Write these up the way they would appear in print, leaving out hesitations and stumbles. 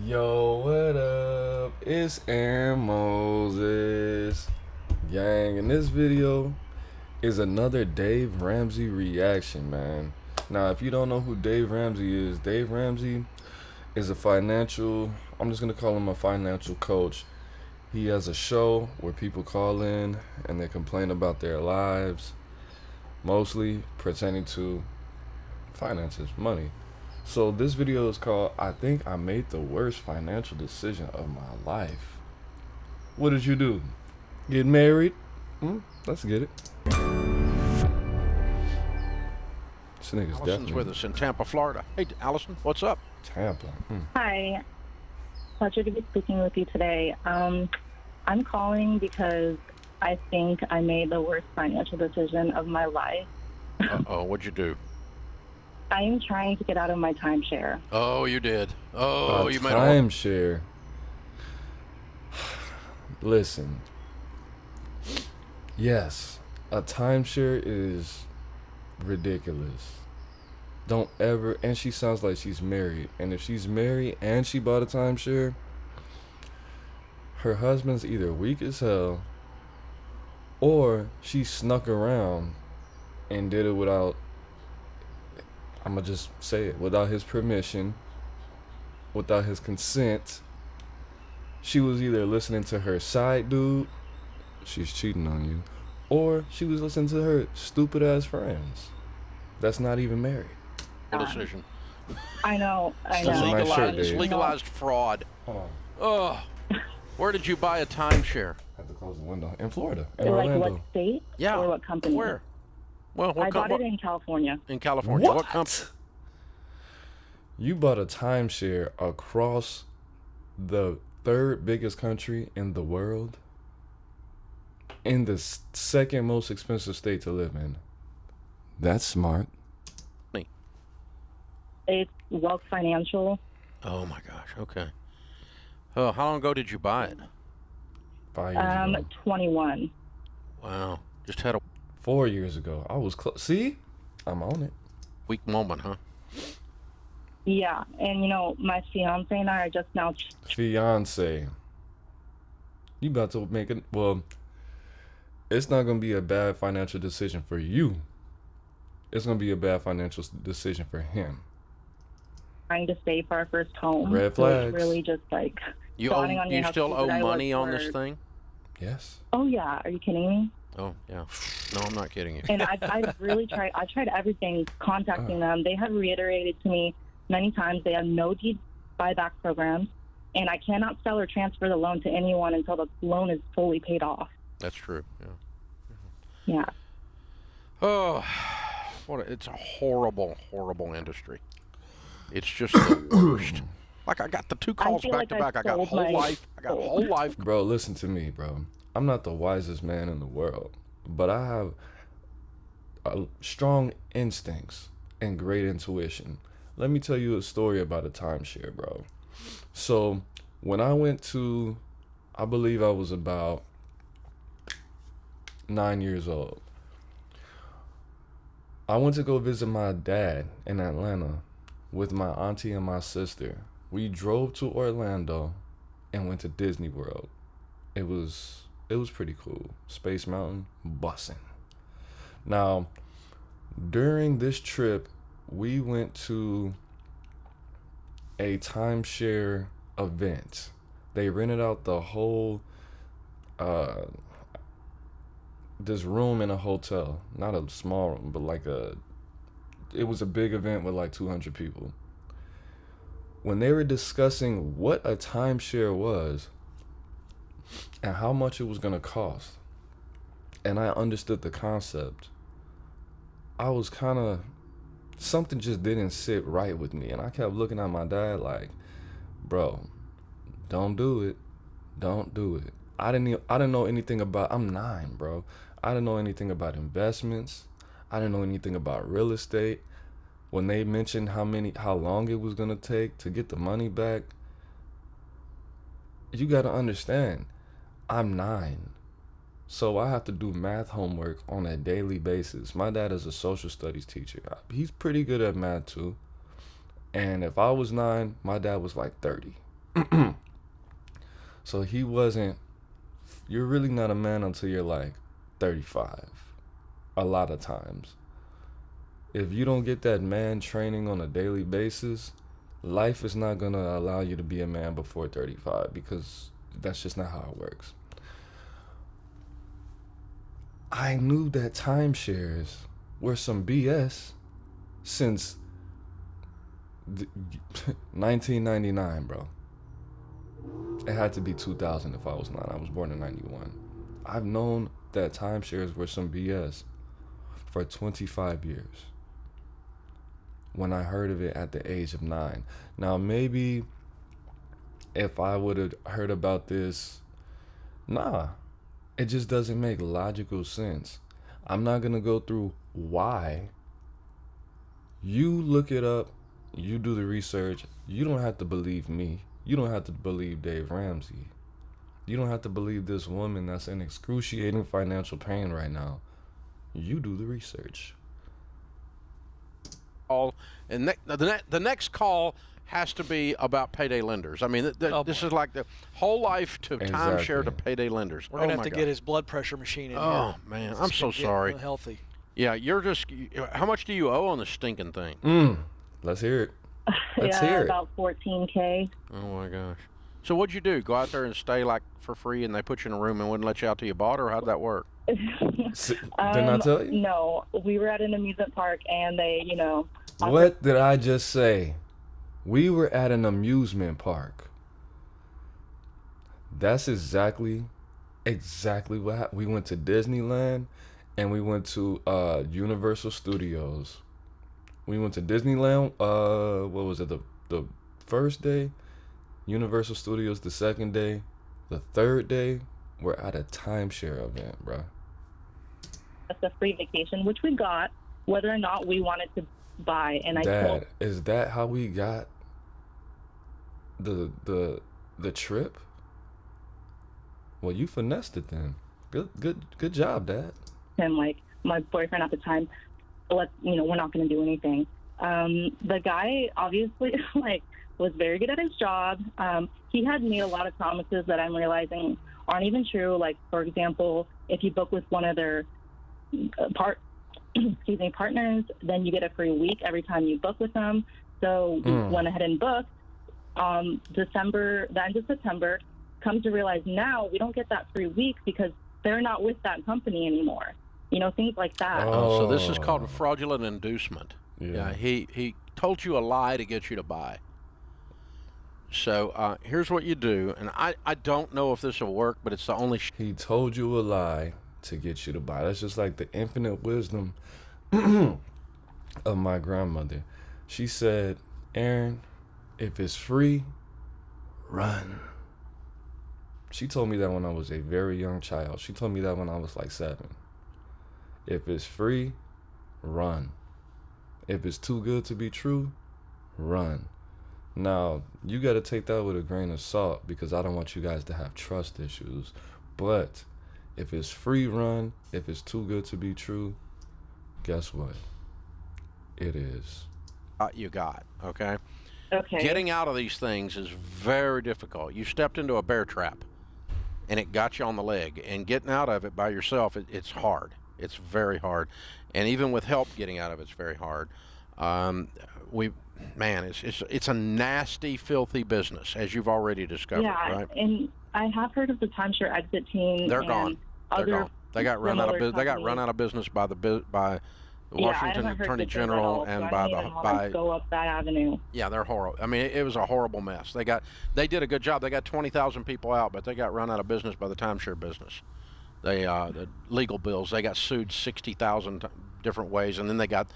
Yo, what up? It's Aaron Moses. Gang, in this video is another Dave Ramsey reaction, man. Now, if you don't know who Dave Ramsey is, Dave Ramsey is I'm just gonna call him a financial coach. He has a show where people call in and they complain about their lives, mostly pertaining to finances, money. So this video is called I Think I Made the Worst Financial Decision of My Life. What did you do? Get married? Let's get it. This nigga's Allison's definitely with us in Tampa, Florida. Hey, Allison, what's up? Tampa. Hi, pleasure to be speaking with you today. I'm calling because I think I made the worst financial decision of my life. Uh-oh, what'd you do? I am trying to get out of my timeshare. Oh, you did. Oh, you made a timeshare. Listen. Yes, a timeshare is ridiculous. Don't ever, and she sounds like she's married. And if she's married and she bought a timeshare, her husband's either weak as hell or she snuck around and did it without, I'ma just say it, without his permission, without his consent. She was either listening to her side dude, she's cheating on you, or she was listening to her stupid ass friends that's not even married. poor decision. I know. That's a nice shirt, It's Dave. legalized fraud. Hold on. Oh, where did you buy a timeshare? I have to close the window. In Florida. In Like Orlando. what state? Yeah. Or what company? Where? Well, I bought it in California. in California. What? What company? You bought a timeshare across the third biggest country in the world, in the second most expensive state to live in. That's smart. It's Wealth Financial. Oh my gosh. Okay. Oh, how long ago did you buy it? 5 years ago. 21. Wow. Just had a 4 years ago. I was close. See? I'm on it. weak moment, huh? Yeah, and my fiance and I are just now. Fiance. You about to make it. Well, it's not going to be a bad financial decision for you. It's going to be a bad financial decision for him. Trying to save for our first home. Red So flags. it's really just like You dawning on me you how still owe stupid I was money on this for- thing? Yes. Oh yeah, are you kidding me? Oh yeah. No, I'm not kidding you. And I've really tried. I tried everything, contacting them. They have reiterated to me many times they have no deed buyback programs, and I cannot sell or transfer the loan to anyone until the loan is fully paid off. That's true. Yeah. Yeah. Oh, it's a horrible, horrible industry. It's just the worst. Like I got the two calls feel back like to I back. I got sold whole my life. I got soul. whole life. Bro, listen to me, bro. I'm not the wisest man in the world, but I have strong instincts and great intuition. Let me tell you a story about a timeshare, bro. So, when I went to, I believe I was about 9 years old. I went to go visit my dad in Atlanta with my auntie and my sister. We drove to Orlando and went to Disney World. It was pretty cool. Space Mountain, bussin'. Now, during this trip, we went to a timeshare event. They rented out the whole this room in a hotel. Not a small room, but it was a big event with like 200 people. When they were discussing what a timeshare was and how much it was going to cost, and I understood the concept, I was kind of, something just didn't sit right with me. And I kept looking at my dad like, bro, don't do it. Don't do it. I didn't know anything about, I'm 9, bro. I didn't know anything about investments. I didn't know anything about real estate. When they mentioned how long it was gonna take to get the money back, you gotta understand, I'm 9. So I have to do math homework on a daily basis. My dad is a social studies teacher. He's pretty good at math too. And if I was 9, my dad was like 30. So he wasn't. You're really not a man until you're like 35. A lot of times. If you don't get that man training on a daily basis, life is not going to allow you to be a man before 35 because that's just not how it works. I knew that timeshares were some BS since 1999, bro. It had to be 2000 if I was not. I was born in 91. I've known that timeshares were some BS for 25 years when I heard of it at the age of 9. Now, maybe if I would have heard about this, it just doesn't make logical sense. I'm not going to go through why. You look it up. You do the research. You don't have to believe me. You don't have to believe Dave Ramsey. You don't have to believe this woman that's in excruciating financial pain right now. You do the research. And the next call has to be about payday lenders. I mean, this is like the whole life to timeshare to payday lenders. We're gonna have to get his blood pressure machine in here. Oh man, I'm so sorry. Healthy. Yeah, you're just. How much do you owe on the stinking thing? Let's hear it. Let's hear it. About $14K. Oh my gosh. So what'd you do? Go out there and stay like for free, and they put you in a room and wouldn't let you out till you bought, or how'd that work? Didn't I tell you? No, we were at an amusement park, and they, What did I just say? We were at an amusement park. That's exactly what happened. We went to Disneyland, and we went to Universal Studios. We went to Disneyland. What was it? The first day, Universal Studios. The second day, the third day, we're at a timeshare event, bro. That's a free vacation, which we got, whether or not we wanted to buy. And Dad, is that how we got the trip? Well, you finessed it then. Good job, Dad. Him, like my boyfriend at the time, we're not going to do anything. The guy obviously was very good at his job. He had made a lot of promises that I'm realizing aren't even true. Like, for example, if you book with one of their partners, then you get a free week every time you book with them. So we went ahead and booked. The end of September, come to realize now we don't get that free week because they're not with that company anymore. Things like that. Oh, so this is called a fraudulent inducement. Yeah, he told you a lie to get you to buy. So here's what you do, and I don't know if this will work, but it's the only... He told you a lie to get you to buy. That's just like the infinite wisdom of my grandmother. She said, Aaron, if it's free, run. She told me that when I was a very young child. She told me that when I was like 7. If it's free, run. If it's too good to be true, run. Now, you got to take that with a grain of salt because I don't want you guys to have trust issues. But if it's free, run. If it's too good to be true, guess what? It is. You got, okay? Okay. Getting out of these things is very difficult. You stepped into a bear trap, and it got you on the leg. And getting out of it by yourself, it's hard. It's very hard. And even with help, getting out of it's very hard. It's a nasty, filthy business, as you've already discovered, right? And I have heard of the timeshare exit team. They're gone. They're gone. They got run out of. They got run out of business by the Washington Attorney General and by go up that avenue. Yeah, they're horrible. I mean, it was a horrible mess. They did a good job. They got 20,000 people out, but they got run out of business by the timeshare business. The legal bills. They got sued 60,000 different ways, and then the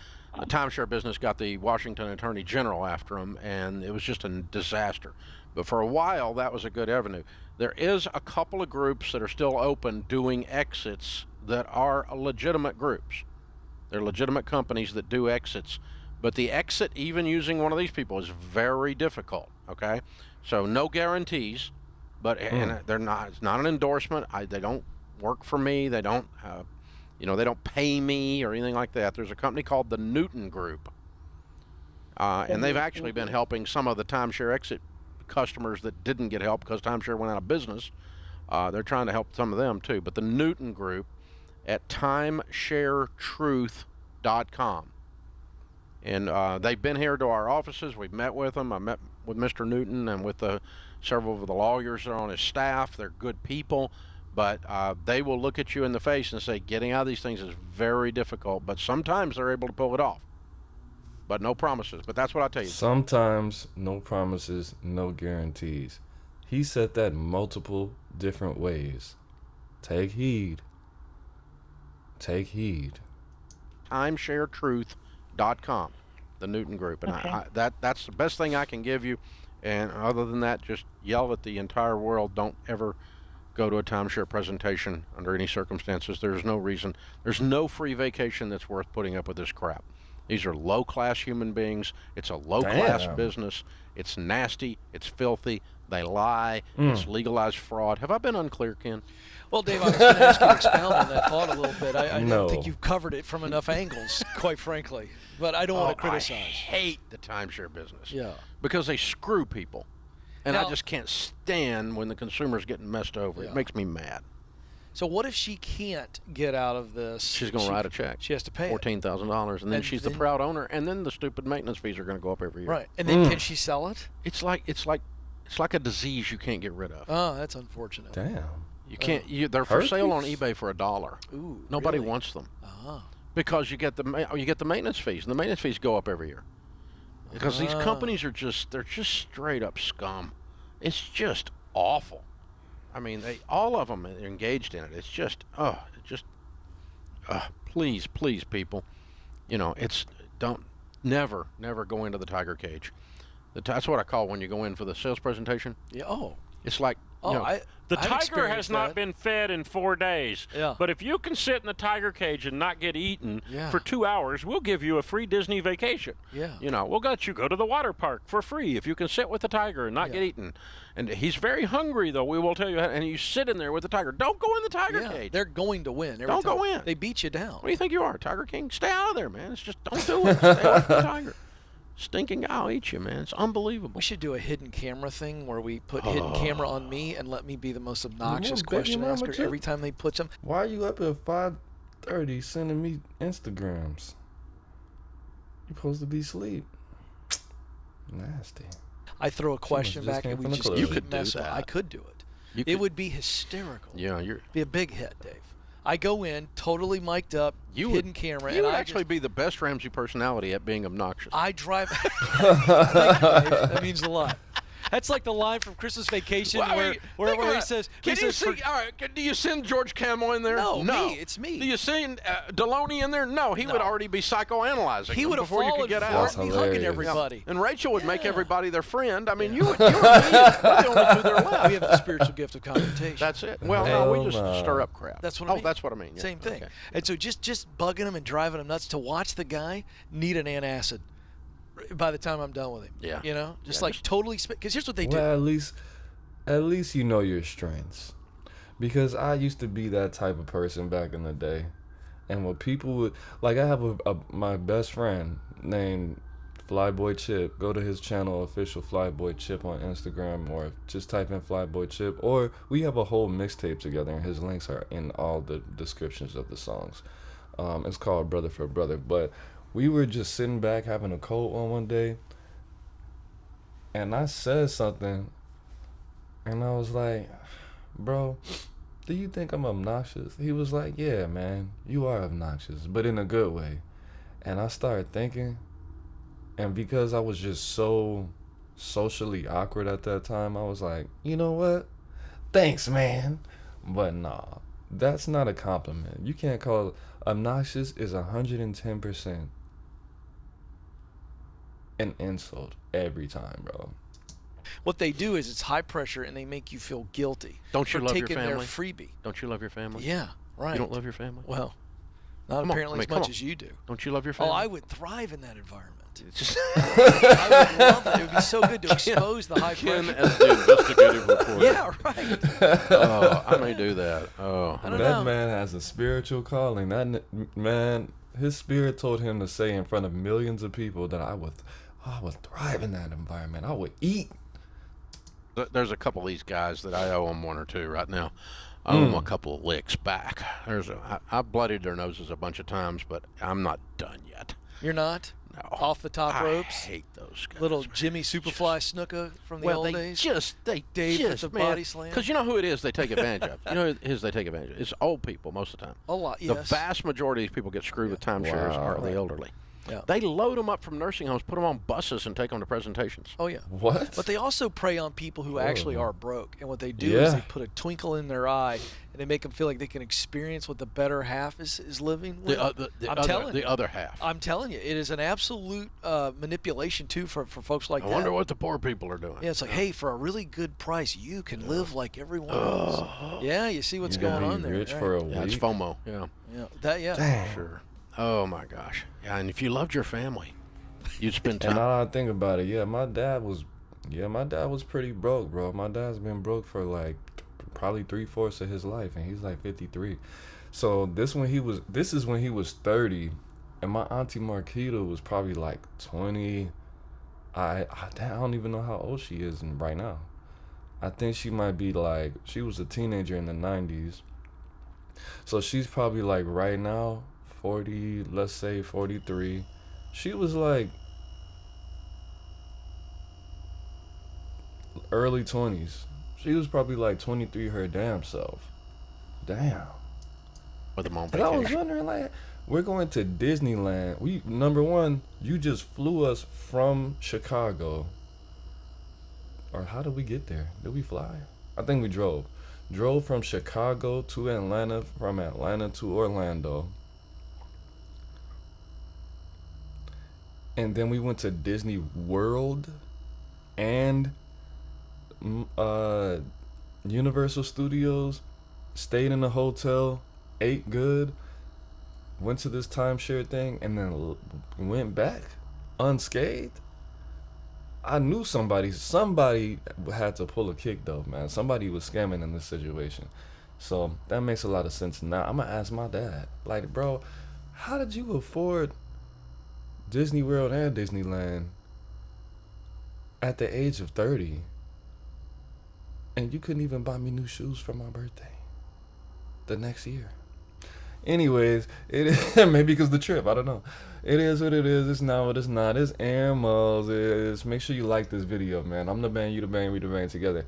timeshare business got the Washington Attorney General after them, and it was just a disaster. But for a while, that was a good avenue. There is a couple of groups that are still open doing exits that are legitimate groups. They're legitimate companies that do exits, but the exit, even using one of these people, is very difficult. Okay, so no guarantees, but and they're not. It's not an endorsement. They don't work for me. They don't. They don't pay me or anything like that. There's a company called the Newton Group, and they've actually been helping some of the timeshare exit customers that didn't get help because timeshare went out of business. They're trying to help some of them too. But the Newton Group at timesharetruth.com. And they've been here to our offices. We've met with them. I met with Mr. Newton and with several of the lawyers that are on his staff. They're good people, but they will look at you in the face and say, getting out of these things is very difficult, but sometimes they're able to pull it off. But no promises. But that's what I tell you. Sometimes no promises, no guarantees. He said that multiple different ways. Take heed. Take heed. timesharetruth.com, the Newton Group, and Okay. that's the best thing I can give you. And other than that, just yell at the entire world. Don't ever go to a timeshare presentation under any circumstances. There's no reason. There's no free vacation that's worth putting up with this crap. These are low-class human beings. It's a low-class Damn. business. It's nasty. It's filthy. They lie. It's legalized fraud. Have I been unclear, Ken? Well, Dave, I was going to ask you to expound on that thought a little bit. I No. don't think you've covered it from enough angles, quite frankly. But I don't want to criticize. I hate the timeshare business. Yeah. Because they screw people. And I Now- just can't stand when the consumer's getting messed over. Yeah. It makes me mad. So what if she can't get out of this? She's going to write a check. She has to pay it. $14,000, and then And she's the then- proud owner, and then the stupid maintenance fees are going to go up every year. Right. And then can she sell it? It's like a disease you can't get rid of. Oh, that's unfortunate. Damn. You can't. They're for sale on Herpes? eBay for $1. Ooh, Nobody really? wants them Ah. because you get the maintenance fees, and the maintenance fees go up every year. Because these companies are they're just straight up scum. It's just awful. I mean, all of them are engaged in it. It's just please, people, never go into the tiger cage. That's what I call when you go in for the sales presentation. Yeah. Oh. It's like, The I've tiger has experienced not that. been fed in 4 days. Yeah. But if you can sit in the tiger cage and not get eaten Yeah. for 2 hours, we'll give you a free Disney vacation. Yeah. We'll let you go to the water park for free if you can sit with the tiger and not get eaten. And he's very hungry, though. We will tell you. And you sit in there with the tiger. Don't go in the tiger Yeah. cage. They're going to win. Every Don't time. go in. They beat you down. What do you think you are, Tiger King? Stay out of there, man. It's just, don't do it. Stay away from the tiger. Stinking guy will eat you, man. It's unbelievable. We should do a hidden camera thing where we put hidden camera on me and let me be the most obnoxious baby question mama asker too. every time they put some. Why are you up at 5:30 sending me Instagrams? You're supposed to be asleep. Nasty. I throw a question just back came and we from the just club. You keep could do messing. that. I could do it. You It could- would be hysterical. Yeah, Be a big hit, Dave. I go in totally mic'd up, hidden camera, You and would I actually be the best Ramsey personality at being obnoxious. I drive. Thank you, Dave. That means a lot. That's like the line from Christmas Vacation Well, I mean, where think he about it. says, Can he you says, see? All right, do you send George Camel in there? No, no, me, it's me. Do you send Deloney in there? No, he would No. already be psychoanalyzing. he them would have before you fallen could get for out. That's it and be hugging hilarious. everybody. And Rachel would make Yeah. everybody their friend. I mean, you and me, we're the only two there left. We have the spiritual gift of confrontation. That's it. Well, no, we just Hell stir no. up crap. That's what I mean. Oh, that's what I mean. Yeah. Same thing. Okay. And so just bugging him and driving him nuts to watch the guy need an antacid by the time I'm done with him. Yeah. Just Yeah, like totally because here's what they do. Well, at least you know your strengths. Because I used to be that type of person back in the day. And when people would, like, I have my best friend named Flyboy Chip. Go to his channel, official Flyboy Chip on Instagram, or just type in Flyboy Chip. Or we have a whole mixtape together, and his links are in all the descriptions of the songs. It's called Brother for Brother. But we were just sitting back having a cold one day, and I said something, and I was like, bro, do you think I'm obnoxious? He was like, yeah, man, you are obnoxious, but in a good way. And I started thinking, and because I was just so socially awkward at that time, I was like, you know what? Thanks, man. But nah, that's not a compliment. You can't call obnoxious is 110% an insult every time, bro. What they do is it's high pressure and they make you feel guilty. Don't you for love your taking their family? freebie. Don't you love your family? Yeah, right. You don't love your family? Well, not Come on, apparently I mean, as come much on. as you do. Don't you love your Oh, family? I would thrive in that environment. It's just I would love it. It would be so good to expose the high Ken pressure. as the investigative reporter. Yeah, right. Oh, I may do that. Oh, I don't That know. man has a spiritual calling. Man, his spirit told him to say in front of millions of people that I would thrive in that environment. I would eat. There's a couple of these guys that I owe them one or two right now. I owe them a couple of licks back. I've bloodied their noses a bunch of times, but I'm not done yet. You're not? No. Off the top ropes? I hate those guys. Little Jimmy Superfly Snuka from the old days? Dave with the body slam? Because you know who it is they take advantage of. You know who it is they take advantage of. It's old people most of the time. A lot, yes. The vast majority of these people get screwed with timeshares are the elderly. Yeah. They load them up from nursing homes, put them on buses, and take them to presentations. Oh, yeah. What? But they also prey on people who actually are broke. And what they do Yeah. is they put a twinkle in their eye, and they make them feel like they can experience what the better half is living with. The other half. I'm telling you, it is an absolute manipulation, too, for folks like I that. wonder what the poor people are doing. Yeah, it's like, hey, for a really good price, you can live like everyone else. Yeah, you see what's going on there. Rich right? for a Yeah, it's week. FOMO. Yeah. Yeah. Damn. Sure. Oh my gosh. Yeah, and if you loved your family, you'd spend time. And now that I think about it, my dad was pretty broke, bro. My dad's been broke for like probably 3/4 of his life, and he's like 53. So this is when he was 30, and my auntie Marquita was probably like 20. I don't even know how old she is right now. I think she might be like, she was a teenager in the 90s. So she's probably like right now 40, let's say 43. She was like early 20s. She was probably like 23 her damn self. Damn. With them on And I was vacation. wondering, like, we're going to Disneyland. Number one, you just flew us from Chicago. Or how did we get there? Did we fly? I think we drove. Drove from Chicago to Atlanta, from Atlanta to Orlando. And then we went to Disney World and Universal Studios, stayed in a hotel, ate good, went to this timeshare thing, and then went back unscathed. I knew somebody had to pull a kick though, man. Somebody was scamming in this situation. So that makes a lot of sense now. I'm gonna ask my dad, like, bro, how did you afford Disney World and Disneyland at the age of 30, and you couldn't even buy me new shoes for my birthday the next year? Anyways, it is maybe because the trip, I don't know. It is what it is. It's not what it's not. It's Moses. Make sure you like this video, man. I'm the band, you the band, we the band together.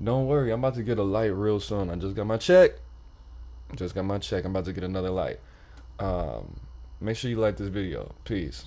Don't worry, I'm about to get a light real soon. I just got my check. I'm about to get another light. Make sure you like this video. Peace.